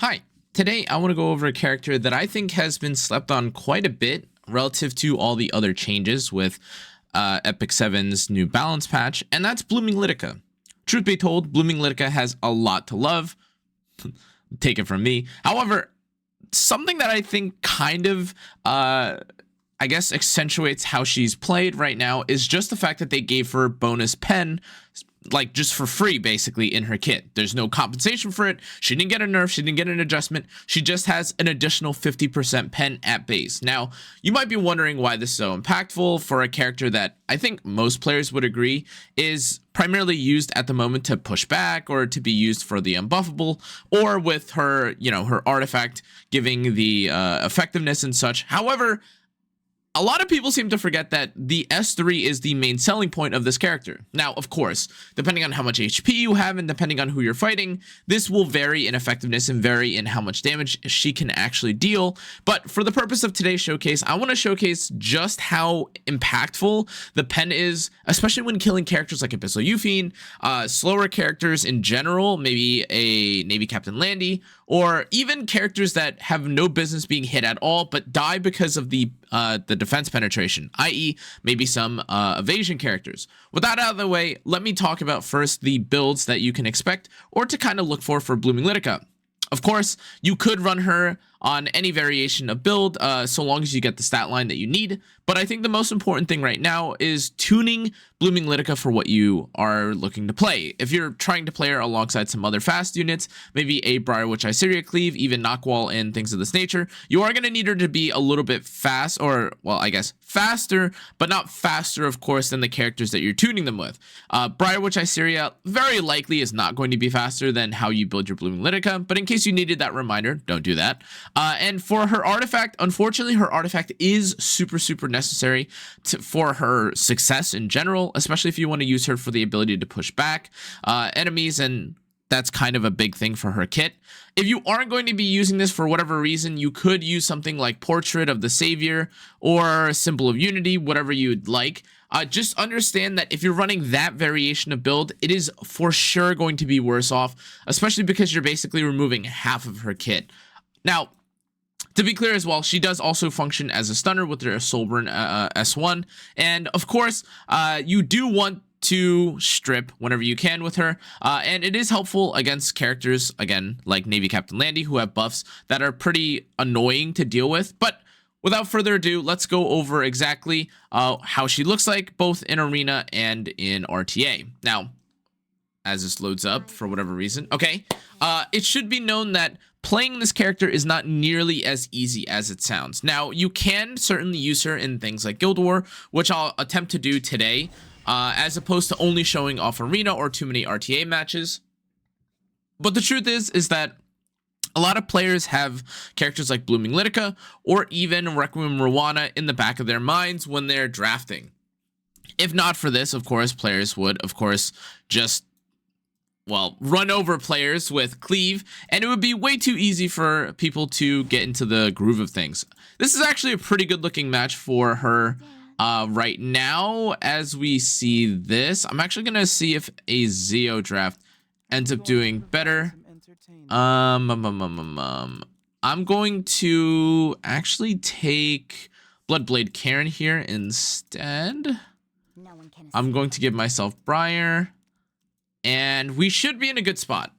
Hi, today I want to go over a character that I think has been slept on quite a bit relative to all the other changes with epicseven's new balance patch, and that's Blooming Lidica. Truth be told, Blooming Lidica has a lot to love, take it from me. However, something that I think kind of I guess accentuates how she's played right now is just the fact that they gave her bonus pen, like just for free basically, in her kit. There's no compensation for it. She didn't get a nerf, she didn't get an adjustment, she just has an additional 50% pen at base. Now you might be wondering why this is so impactful for a character that I think most players would agree is primarily used at the moment to push back or to be used for the unbuffable, or with her, her artifact giving the effectiveness and such. However, a lot of people seem to forget that the S3 is the main selling point of this character. Now, of course, depending on how much HP you have and depending on who you're fighting, this will vary in effectiveness and vary in how much damage she can actually deal. But for the purpose of today's showcase, I want to showcase just how impactful the pen is, especially when killing characters like Abyssal Euphine, slower characters in general, maybe a Navy Captain Landy, or even characters that have no business being hit at all but die because of the defense penetration, i.e. maybe some evasion characters. With that out of the way, let me talk about first the builds that you can expect or to kind of look for Blooming Lidica. Of course, you could run her on any variation of build so long as you get the stat line that you need, but I think the most important thing right now is tuning Blooming Lidica for what you are looking to play. If you're trying to play her alongside some other fast units, maybe a Briarwitch Iceria Cleave, even Knockwall and things of this nature, you are going to need her to be a little bit fast, or, well, I guess faster, but not faster, of course, than the characters that you're tuning them with. Briarwitch Iceria very likely is not going to be faster than how you build your Blooming Lidica, but in case you needed that reminder, don't do that. And for her artifact, unfortunately, her artifact is super necessary for her success in general, especially if you want to use her for the ability to push back enemies, and that's kind of a big thing for her kit. If you aren't going to be using this for whatever reason, you could use something like Portrait of the Savior or Symbol of Unity, whatever you'd like. Just understand that if you're running that variation of build, it is for sure going to be worse off, especially because you're basically removing half of her kit. Now, to be clear as well, she does also function as a stunner with her Soulburn S1. And of course, you do want to strip whenever you can with her. And it is helpful against characters, again, like Navy Captain Landy, who have buffs that are pretty annoying to deal with. But without further ado, let's go over exactly how she looks like, both in Arena and in RTA. Now, as this loads up for whatever reason, okay, it should be known that playing this character is not nearly as easy as it sounds. Now, you can certainly use her in things like Guild War, which I'll attempt to do today, as opposed to only showing off Arena or too many RTA matches. But the truth is that a lot of players have characters like Blooming Lidica or even Requiem Rowana in the back of their minds when they're drafting. If not for this, of course, players would, of course, just, well, run over players with Cleave, and it would be way too easy for people to get into the groove of things. This is actually a pretty good looking match for her right now as we see this. I'm actually going to see if a Zeo draft ends up doing better. I'm going to actually take Bloodblade Karen here instead. I'm going to give myself Briar, and we should be in a good spot.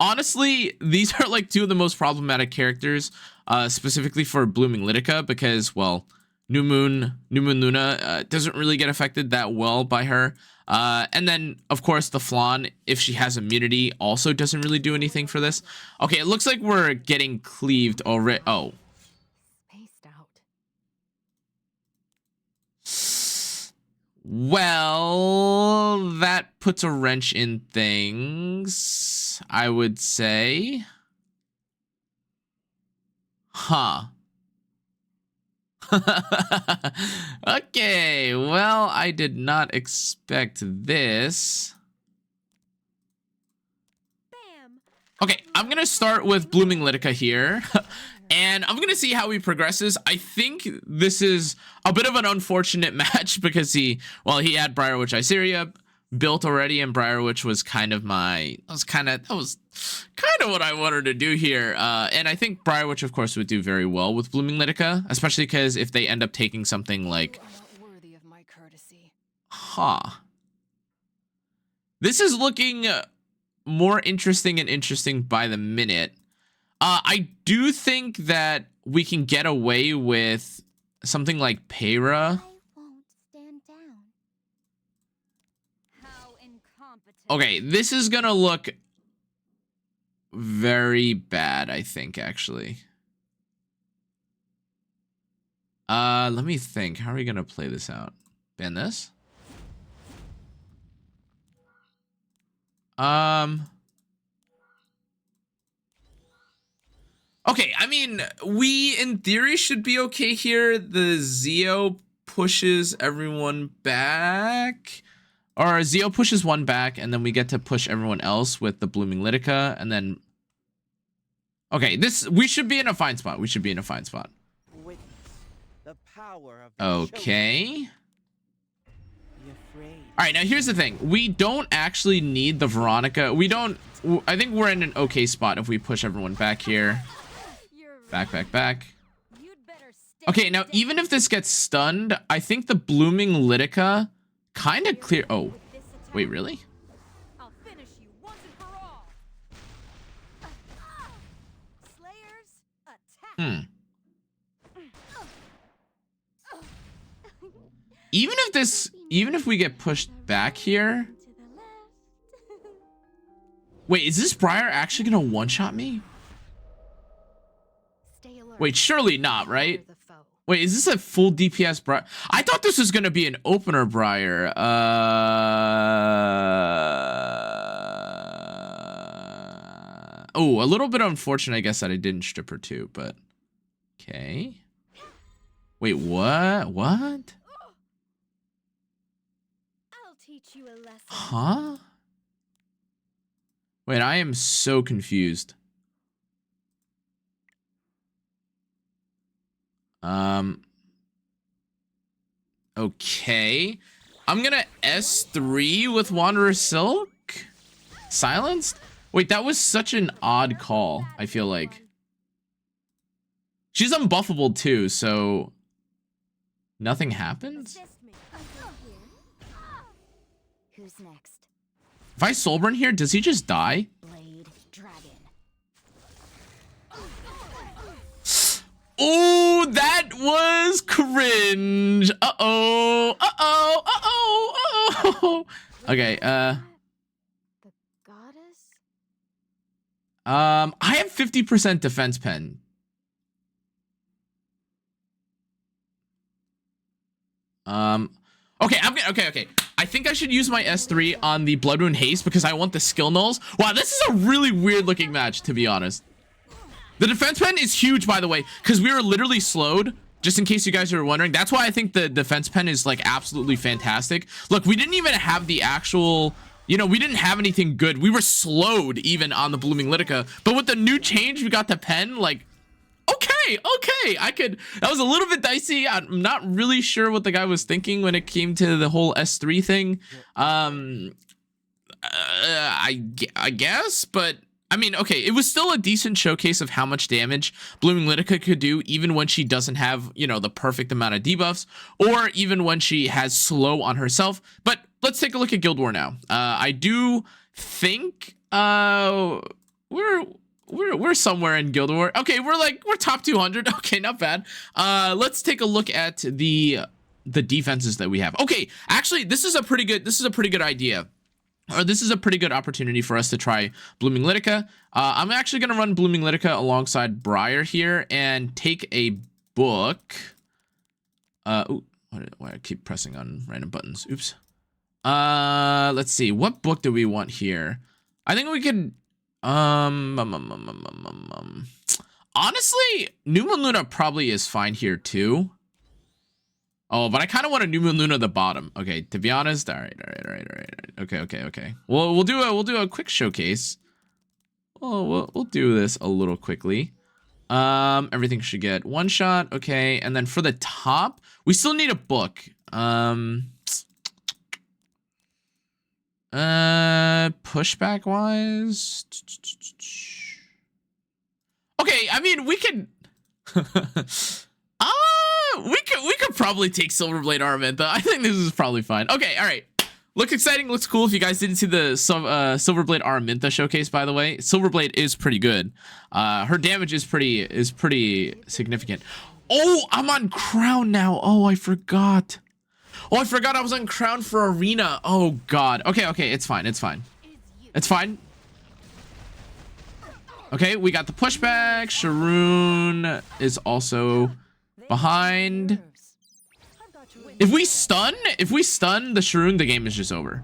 Honestly, these are like two of the most problematic characters, specifically for Blooming Lidica, because, well, New Moon Luna doesn't really get affected that well by her. And then, of course, the Flan, if she has immunity, also doesn't really do anything for this. Okay, it looks like we're getting cleaved already. Oh. Well, that puts a wrench in things, I would say. Huh. Okay, well, I did not expect this. Okay, I'm gonna start with Blooming Lidica here. And I'm going to see how he progresses. I think this is a bit of an unfortunate match because he had Briarwitch Iceria, built already, and Briarwitch was kind of that was kind of what I wanted to do here. And I think Briarwitch, of course, would do very well with Blooming Lidica, especially because if they end up taking something like, this is looking more interesting and interesting by the minute. I do think that we can get away with something like Peyra. Okay, this is gonna look very bad, I think, actually. Let me think. How are we gonna play this out? Ban this? Okay, I mean, we in theory should be okay here. The Zeo pushes everyone back. Or Zeo pushes one back, and then we get to push everyone else with the Blooming Lidica, and then... Okay, we should be in a fine spot. We should be in a fine spot. Okay. Alright, now here's the thing. We don't actually need the Veronica. I think we're in an okay spot if we push everyone back here. Back, back, back. Okay, now even if this gets stunned, I think the Blooming Lidica kind of clear. Oh, wait, really? I'll finish you once and for all. Slayers attack. Even if we get pushed back here. Wait, is this Briar actually gonna one-shot me? Wait, surely not, right? Wait, is this a full DPS Briar? I thought this was gonna be an opener Briar. Oh, a little bit unfortunate, I guess, that I didn't strip her too, but okay. Wait, what? What? I'll teach you a lesson. Huh? Wait, I am so confused. Okay. I'm gonna S3 with Wanderer Silk? Silenced? Wait, that was such an odd call, I feel like. She's unbuffable too, so... Nothing happens? Who's next? If I Soulburn here, does he just die? Oh, that was cringe. Uh-oh. Uh-oh. Uh-oh. Uh-oh. Okay, The goddess? I have 50% defense pen. Okay, okay. I think I should use my S3 on the Bloodwound Haste because I want the skill nulls. Wow, this is a really weird looking match, to be honest. The defense pen is huge, by the way, because we were literally slowed, just in case you guys are wondering. That's why I think the defense pen is, like, absolutely fantastic. Look, we didn't even have the actual... You know, we didn't have anything good. We were slowed, even, on the Blooming Lidica. But with the new change, we got the pen, like... Okay, I could... That was a little bit dicey. I'm not really sure what the guy was thinking when it came to the whole S3 thing. I guess, but... I mean, okay, it was still a decent showcase of how much damage Blooming Lidica could do, even when she doesn't have, you know, the perfect amount of debuffs, or even when she has slow on herself. But let's take a look at Guild War now. I do think we're somewhere in Guild War. Okay, we're top 200. Okay, not bad. Let's take a look at the defenses that we have. Okay, actually, this is a pretty good idea. Or this is a pretty good opportunity for us to try Blooming Lidica. I'm actually going to run Blooming Lidica alongside Briar here and take a book. Ooh, why do I keep pressing on random buttons? Oops. Let's see. What book do we want here? I think we could... Honestly, New Moon Luna probably is fine here too. Oh, but I kind of want a New Moon Luna at the bottom. Okay, to be honest. All right. Okay. Well, we'll do a quick showcase. We'll do this a little quickly. Everything should get one shot. Okay, and then for the top, we still need a book. Pushback wise. Okay, I mean we could. We could probably take Silverblade Araminta. I think this is probably fine. Okay, all right. Looks exciting, looks cool. If you guys didn't see the Silverblade Araminta showcase, by the way, Silverblade is pretty good. Her damage is pretty significant. Oh, I'm on Crown now. Oh, I forgot. Oh, I forgot I was on Crown for Arena. Oh God. Okay, it's fine. It's fine. It's fine. Okay, we got the pushback. Sharoon is also behind. If we stun the Sharoon, the game is just over.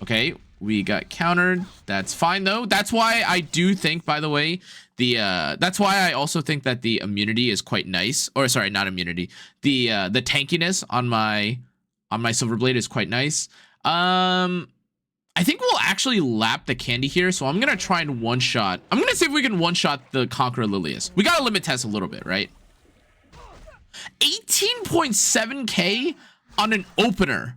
Okay, we got countered. That's fine though. That's why I do think, by the way, that's why I also think that the immunity is quite nice. Or sorry, not immunity. The tankiness on my Silverblade is quite nice. I think we'll actually lap the candy here, so I'm gonna try and one-shot. I'm gonna see if we can one-shot the Conqueror Lilius. We gotta limit test a little bit, right? 18.7k on an opener.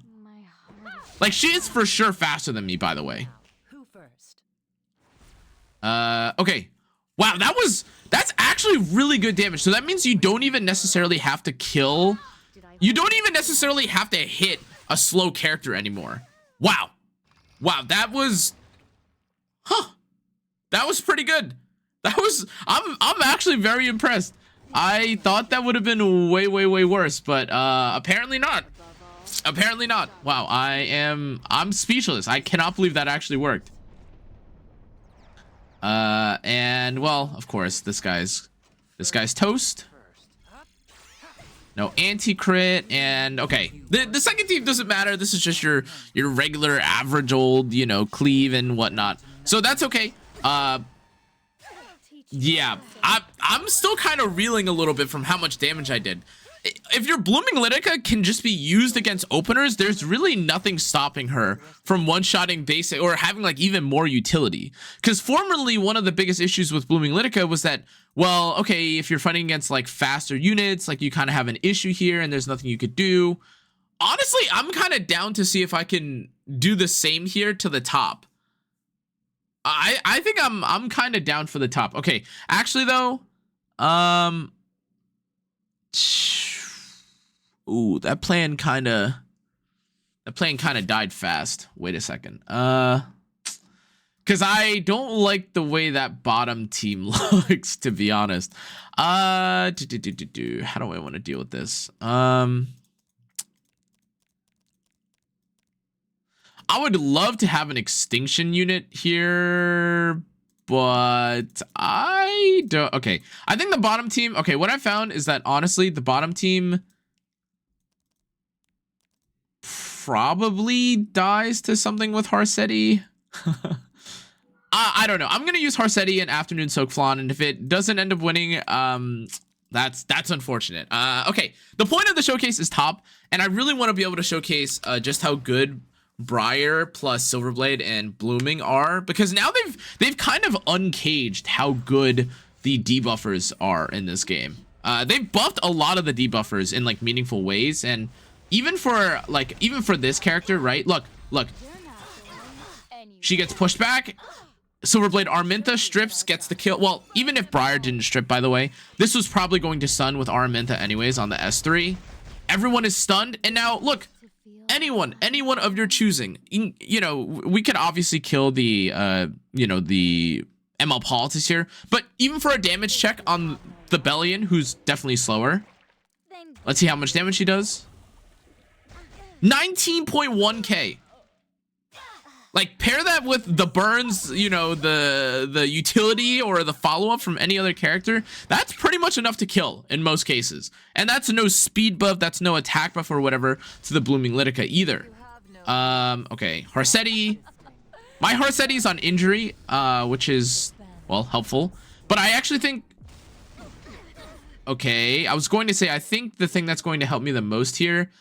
Like, she is for sure faster than me, by the way. Okay. Wow, that's actually really good damage. So that means you don't even necessarily have to kill. You don't even necessarily have to hit a slow character anymore. Wow. Wow, that was pretty good. I'm actually very impressed. I thought that would have been way worse, but apparently not. Apparently not. Wow, I'm speechless. I cannot believe that actually worked. And well, of course, this guy's toast. No anti-crit, and okay. The second team doesn't matter. This is just your regular average old, you know, cleave and whatnot. So that's okay. Yeah, I'm still kind of reeling a little bit from how much damage I did. If your Blooming Lidica can just be used against openers, there's really nothing stopping her from one-shotting basic or having like even more utility. Because formerly, one of the biggest issues with Blooming Lidica was that, well, okay, if you're fighting against like faster units, like you kind of have an issue here and there's nothing you could do. Honestly, I'm kind of down to see if I can do the same here to the top. I think I'm kind of down for the top. Okay, actually though, ooh, that plan kind of died fast. Wait a second. Cause I don't like the way that bottom team looks, to be honest. How do I want to deal with this? I would love to have an extinction unit here, but I don't. Okay, I think the bottom team. Okay, what I found is that honestly, the bottom team probably dies to something with Harsetti. I don't know. I'm gonna use Harsetti and Afternoon Soak Flan, and if it doesn't end up winning, that's unfortunate. Okay, the point of the showcase is top, and I really want to be able to showcase just how good Briar plus Silverblade and Blooming are, because now they've kind of uncaged how good the debuffers are in this game. They've buffed a lot of the debuffers in like meaningful ways, and even for this character, right? Look, she gets pushed back. Silverblade Araminta strips, gets the kill. Well, even if Briar didn't strip, by the way, this was probably going to stun with Araminta anyways on the S3. Everyone is stunned, and now look. Anyone of your choosing. You know, we could obviously kill the the ML Politics here, but even for a damage check on the Bellion, who's definitely slower, let's see how much damage she does. 19.1k. Like, pair that with the burns, you know, the utility or the follow-up from any other character, that's pretty much enough to kill in most cases. And that's no speed buff, that's no attack buff or whatever to the Blooming Lidica either. Okay, Harsetti. My Harsetti's on injury, which is, well, helpful. But I actually think... Okay, I was going to say, I think the thing that's going to help me the most here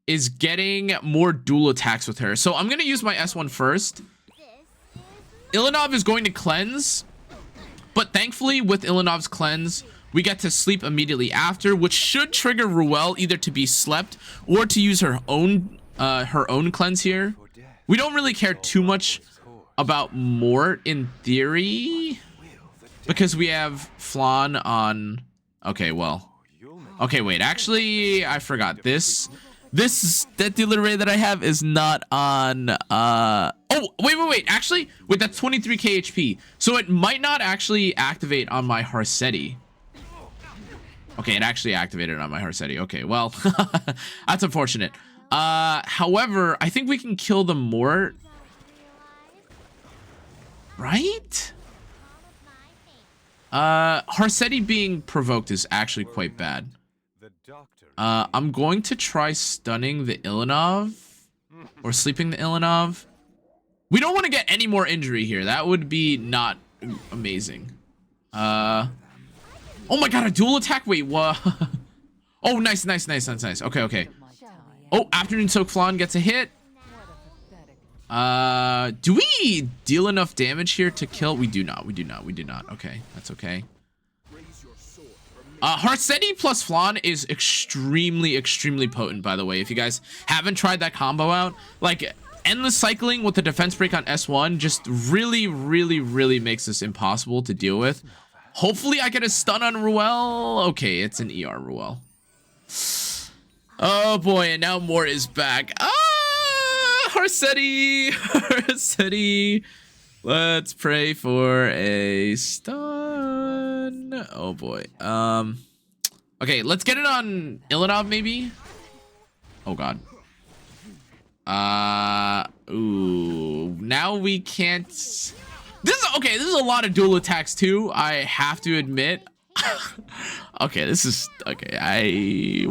is getting more dual attacks with her. So I'm going to use my S1 first. Ilanov is going to cleanse, but thankfully with Ilanov's cleanse, we get to sleep immediately after, which should trigger Ruel either to be slept or to use her own cleanse here. We don't really care too much about Mort in theory because we have Flan on. Okay, well. Okay, wait. Actually, I forgot this. That dealer ray that I have is not on. Oh, wait. Actually, wait. That's 23k HP. So it might not actually activate on my Harsetti. Okay, it actually activated on my Harsetti. Okay, well, that's unfortunate. However, I think we can kill the Mort. Right? Harsetti being provoked is actually quite bad. I'm going to try stunning the Ilanov or sleeping the Ilanov. We don't want to get any more injury here. That would be not amazing. Oh my god, a dual attack. Wait, what? Oh, nice. Okay. Oh, Afternoon Soak Flan gets a hit. Do we deal enough damage here to kill? We do not. Okay, that's okay. Harsetti plus Flan is extremely potent, by the way. If you guys haven't tried that combo out, like endless cycling with the defense break on S1 just really makes this impossible to deal with. Hopefully I get a stun on Ruel. Okay, it's an ER Ruel. Oh boy, and now Mort is back. Harsetti. Let's pray for a stun. Oh boy. Okay, let's get it on Ilanov maybe. Oh god. Ooh. Now we can't. This is a lot of dual attacks too. I have to admit. Okay, this is okay. I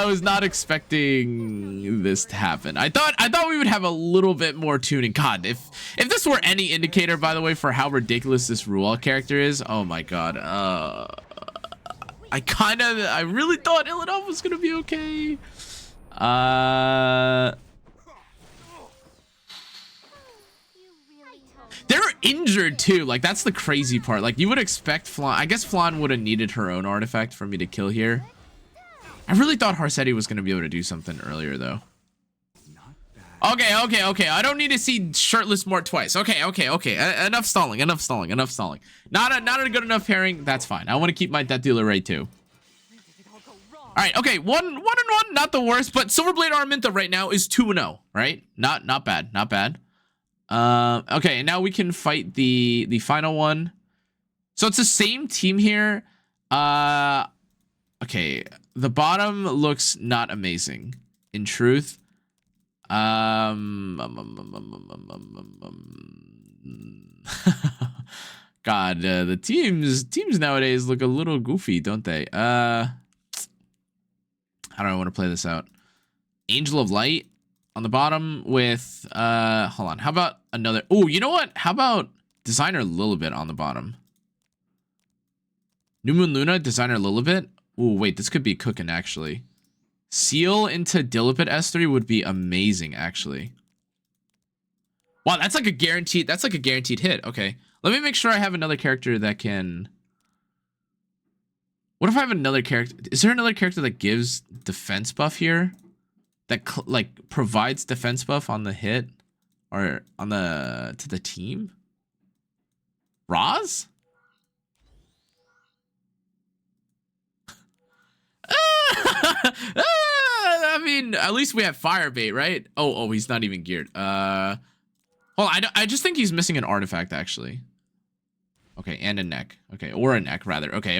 was not expecting this to happen. I thought we would have a little bit more tuning. God, if this were any indicator, by the way, for how ridiculous this Ruel character is, oh my god. I really thought Ilanov was gonna be okay. They're injured too. Like that's the crazy part. Like you would expect Flan. I guess Flan would have needed her own artifact for me to kill here. I really thought Harsetti was going to be able to do something earlier, though. Okay. I don't need to see shirtless Mort twice. Okay. Enough stalling. Not a good enough pairing. That's fine. I want to keep my Death Dealer right too. All right. Okay. One and one. Not the worst, but Silverblade Araminta right now is 2-0. Right? Not bad. Okay. And now we can fight the final one. So it's the same team here. Okay. The bottom looks not amazing, in truth. God, the teams nowadays look a little goofy, don't they? How do I want to play this out? Angel of Light on the bottom with hold on. How about another? Oh, you know what? How about Designer Lilibit on the bottom? New Moon Luna, Designer Lilibit. Oh, wait, this could be cooking, actually. Seal into Dilipit S3 would be amazing, actually. Wow, that's like a guaranteed hit. Okay. Let me make sure I have another character that can. What if I have another character? Is there another character that gives defense buff here? That like provides defense buff on the hit or on to the team? Roz? I mean, at least we have Firebait, right? Oh, he's not even geared. Hold on, I just think he's missing an artifact, actually. Okay, and a neck. Okay, or a neck, rather. Okay.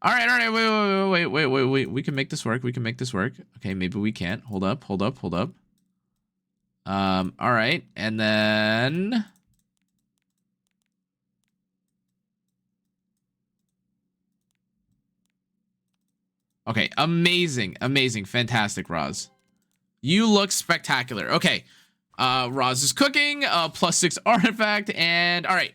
All right. Wait. We can make this work. Okay, maybe we can't. Hold up. All right, and then. Okay, amazing, fantastic, Roz. You look spectacular. Okay, Roz is cooking, +6 artifact, and all right.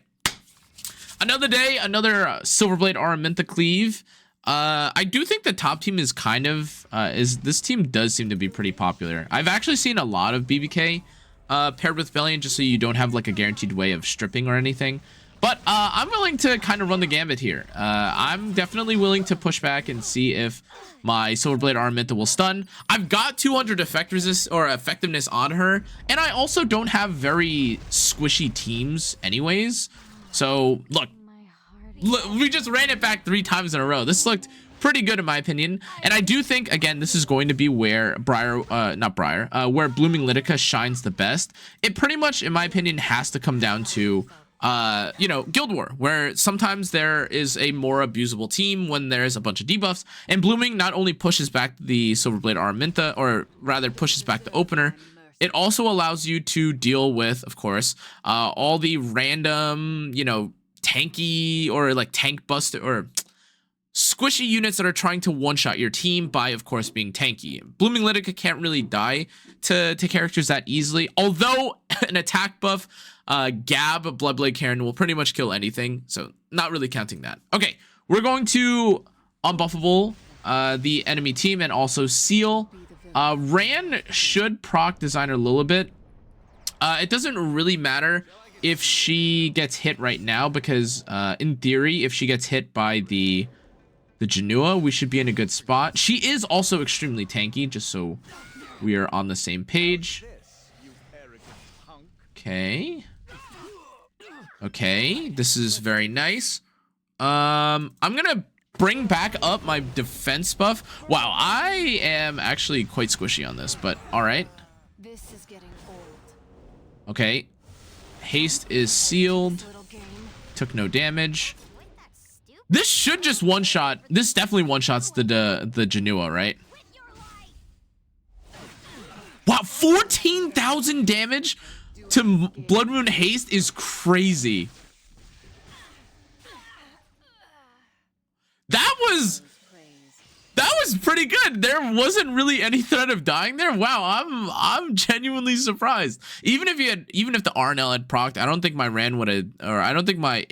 Another day, another Silverblade Araminta cleave. I do think the top team is kind of, this team does seem to be pretty popular. I've actually seen a lot of BBK paired with Valiant, just so you don't have like a guaranteed way of stripping or anything. But I'm willing to kind of run the gambit here. I'm definitely willing to push back and see if my Silverblade Araminta will stun. I've got 200 effectiveness on her, and I also don't have very squishy teams anyways. So look, we just ran it back 3 times in a row. This looked pretty good in my opinion, and I do think again this is going to be where where Blooming Lidica shines the best. It pretty much, in my opinion, has to come down to you know, Guild War, where sometimes there is a more abusable team when there's a bunch of debuffs, and Blooming not only pushes back the Silverblade Araminta, or rather pushes back the opener, it also allows you to deal with, of course, all the random, you know, tanky or like tank buster or squishy units that are trying to one-shot your team by, of course, being tanky. Blooming Lidica can't really die to characters that easily, although an attack buff, Gab, Bloodblade Karen will pretty much kill anything, so not really counting that. Okay, we're going to unbuffable the enemy team and also seal. Ran should proc Designer Lilibit. It doesn't really matter if she gets hit right now, because in theory, if she gets hit by the Cannaaaa, we should be in a good spot. She is also extremely tanky, just so we are on the same page. Okay, this is very nice. I'm gonna bring back up my defense buff. Wow, I am actually quite squishy on this, but all right. This is getting old. Okay, haste is sealed. Took no damage. This should just one-shot. This definitely one-shots the Cannaaaa, right? Wow, 14,000 damage to Blood Moon Haste is crazy. That was pretty good. There wasn't really any threat of dying there. Wow, I'm genuinely surprised. Even if the RNL had procced, I don't think my Ran would have, or I don't think my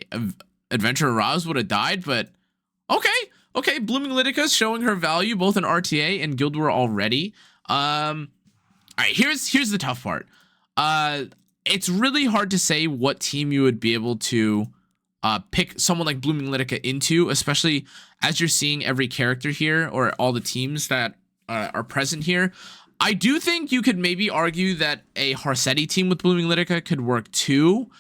Adventurer Roz would have died, but okay, Blooming Lidica's showing her value both in RTA and Guild War already. All right, here's the tough part. It's really hard to say what team you would be able to pick someone like Blooming Lidica into, especially as you're seeing every character here, or all the teams that are present here. I do think you could maybe argue that a Harsetti team with Blooming Lidica could work too.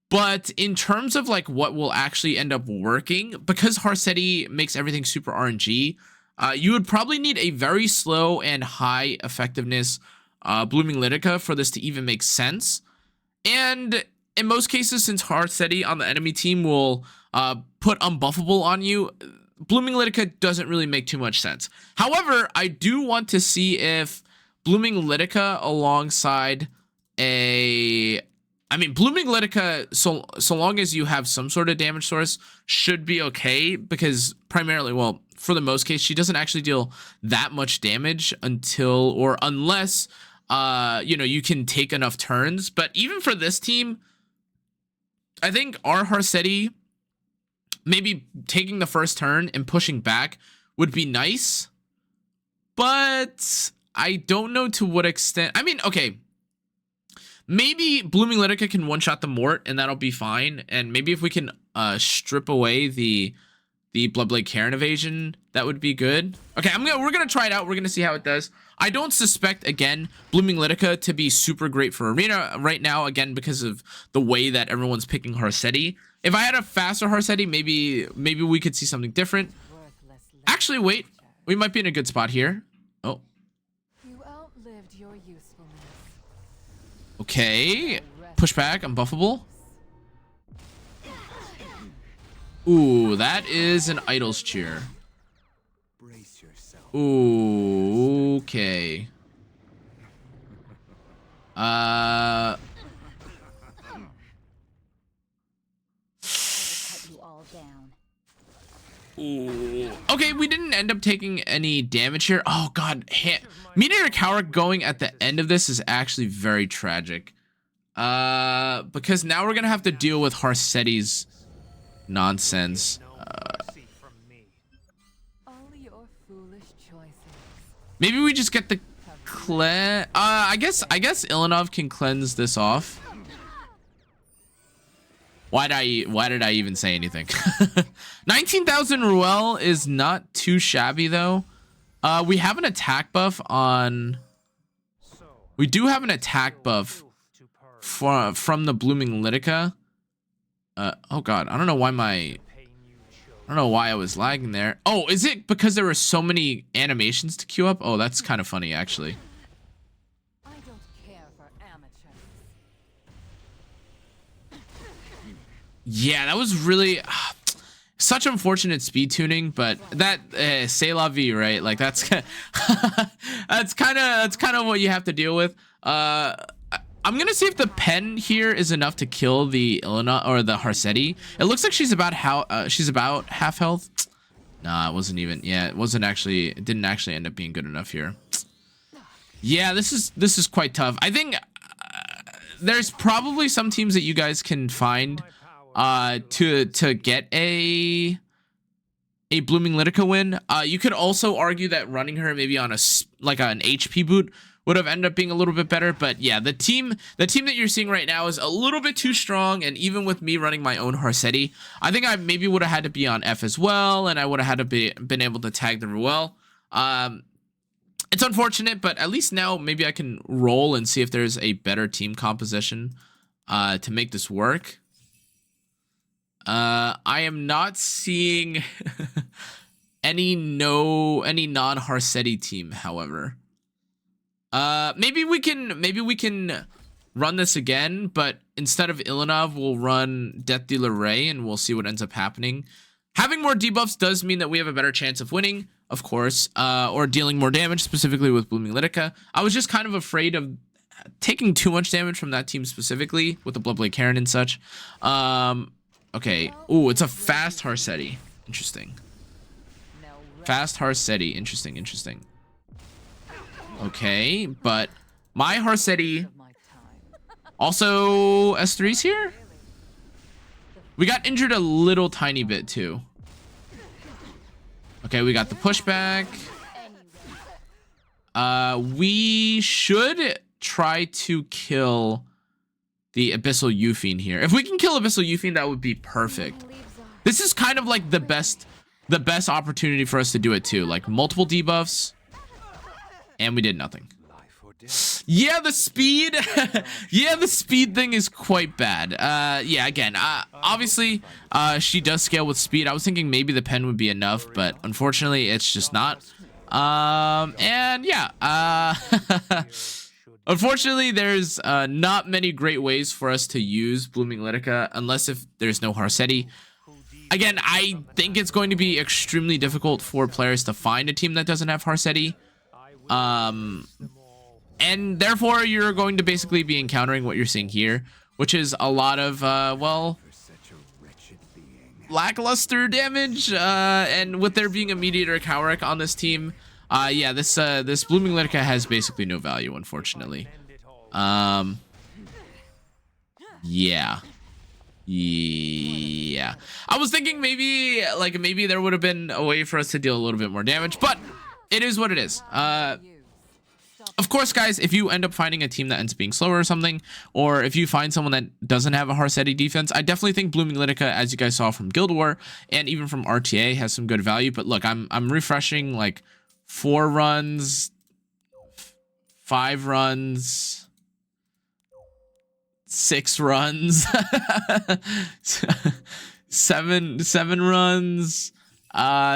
But in terms of like what will actually end up working, because Harsetti makes everything super RNG, you would probably need a very slow and high effectiveness Blooming Lidica for this to even make sense. And in most cases, since Harsetti on the enemy team will put unbuffable on you, Blooming Lidica doesn't really make too much sense. However, I do want to see if Blooming Lidica alongside Blooming Lidica, so long as you have some sort of damage source, should be okay, because primarily, well, for the most case, she doesn't actually deal that much damage unless you know, you can take enough turns. But even for this team, I think our Harsetti maybe taking the first turn and pushing back would be nice, but I don't know to what extent. I mean, okay, maybe Blooming Lidica can one-shot the Mort, and that'll be fine. And maybe if we can strip away the Bloodblade Karen evasion, that would be good. Okay, we're gonna try it out. We're gonna see how it does. I don't suspect, again, Blooming Lidica to be super great for Arena right now, again, because of the way that everyone's picking Harsetti. If I had a faster Harsetti, maybe we could see something different. Actually, wait. We might be in a good spot here. Oh. You outlived your usefulness. Okay. Push back. Unbuffable. Ooh, that is an Idol's Cheer. Ooh, okay. Cut you all down. Ooh. Okay, we didn't end up taking any damage here. Oh god, Meteor Cower going at the end of this is actually very tragic. Because now we're gonna have to deal with Harsetti's nonsense. Maybe we just get the I guess Ilinov can cleanse this off. Why did I even say anything? 19,000 Ruel is not too shabby though. We have an attack buff on. We do have an attack buff from the blooming Lidica. Oh god, I don't know why I was lagging there. Oh, is it because there were so many animations to queue up? Oh, that's kind of funny actually. I don't care for amateurs. Yeah, that was really such unfortunate speed tuning, but that c'est la vie, right? Like that's that's kind of what you have to deal with. I'm gonna see if the pen here is enough to kill the Illinois or the Harsetti. It looks like she's about half health. Nah, it wasn't even. Yeah, it wasn't actually. It didn't actually end up being good enough here. Yeah, this is quite tough. I think there's probably some teams that you guys can find to get a blooming Lidica win. You could also argue that running her maybe on an HP boot would have ended up being a little bit better, but yeah, the team that you're seeing right now is a little bit too strong, and even with me running my own Harsetti, I think I maybe would have had to be on F as well, and I would have had to been able to tag the Ruel. It's unfortunate, but at least now maybe I can roll and see if there's a better team composition to make this work. I am not seeing any non-Harsetti team, however. Maybe we can run this again, but instead of Ilanov, we'll run Death Dealer Ray, and we'll see what ends up happening. Having more debuffs does mean that we have a better chance of winning, of course, or dealing more damage, specifically with Blooming Lidica. I was just kind of afraid of taking too much damage from that team specifically, with the Bloodblade Karen and such. Okay. Ooh, it's a fast Harsetti. Interesting. Fast Harsetti. Interesting. Okay, but my Harsetti also S3's here? We got injured a little tiny bit too. Okay, we got the pushback. We should try to kill the Abyssal Euphine here. If we can kill Abyssal Euphine, that would be perfect. This is kind of like the best opportunity for us to do it too. Like multiple debuffs. And we did nothing. Yeah, the speed. Yeah, the speed thing is quite bad. Yeah, again, obviously, she does scale with speed. I was thinking maybe the pen would be enough, but unfortunately, it's just not. And yeah, unfortunately, there's not many great ways for us to use Blooming Lidica unless if there's no Harsetti. Again, I think it's going to be extremely difficult for players to find a team that doesn't have Harsetti. And therefore you're going to basically be encountering what you're seeing here, which is a lot of well, lackluster damage, and with there being a Mediator Cowrick on this team, yeah, this Blooming Lidica has basically no value, unfortunately. Yeah, I was thinking maybe there would have been a way for us to deal a little bit more damage, but it is what it is. Of course, guys, if you end up finding a team that ends up being slower or something, or if you find someone that doesn't have a Harsetti defense, I definitely think Blooming Lidica, as you guys saw from Guild War and even from RTA, has some good value. But look, I'm refreshing like 4 runs, 5 runs, 6 runs, 7 runs.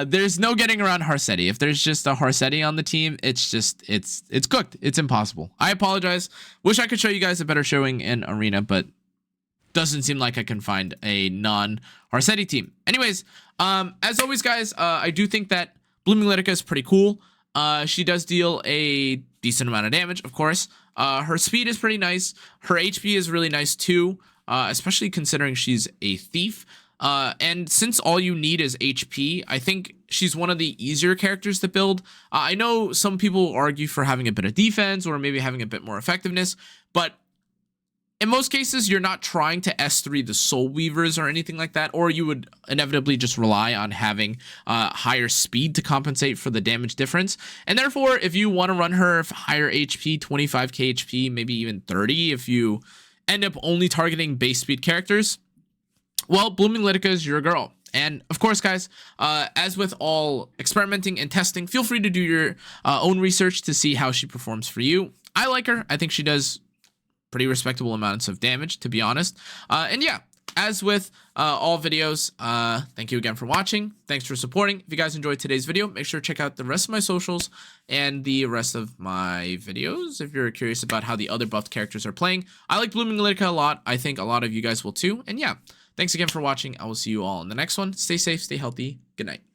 There's no getting around Harsetti. If there's just a Harsetti on the team, it's cooked. It's impossible. I apologize. Wish I could show you guys a better showing in Arena, but doesn't seem like I can find a non-Harsetti team. Anyways, as always, guys, I do think that Blooming Lidica is pretty cool. She does deal a decent amount of damage, of course. Her speed is pretty nice. Her HP is really nice too, especially considering she's a thief. And since all you need is HP, I think she's one of the easier characters to build. I know some people argue for having a bit of defense or maybe having a bit more effectiveness, but in most cases, you're not trying to S3 the Soul Weavers or anything like that, or you would inevitably just rely on having higher speed to compensate for the damage difference. And therefore, if you want to run her higher HP, 25k HP, maybe even 30, if you end up only targeting base speed characters, well, Blooming Lidica is your girl. And of course, guys, as with all experimenting and testing, feel free to do your own research to see how she performs for you. I like her. I think she does pretty respectable amounts of damage, to be honest. And yeah, as with all videos, thank you again for watching. Thanks for supporting. If you guys enjoyed today's video, make sure to check out the rest of my socials and the rest of my videos if you're curious about how the other buffed characters are playing. I like Blooming Lidica a lot. I think a lot of you guys will too. And yeah, thanks again for watching. I will see you all in the next one. Stay safe, stay healthy. Good night.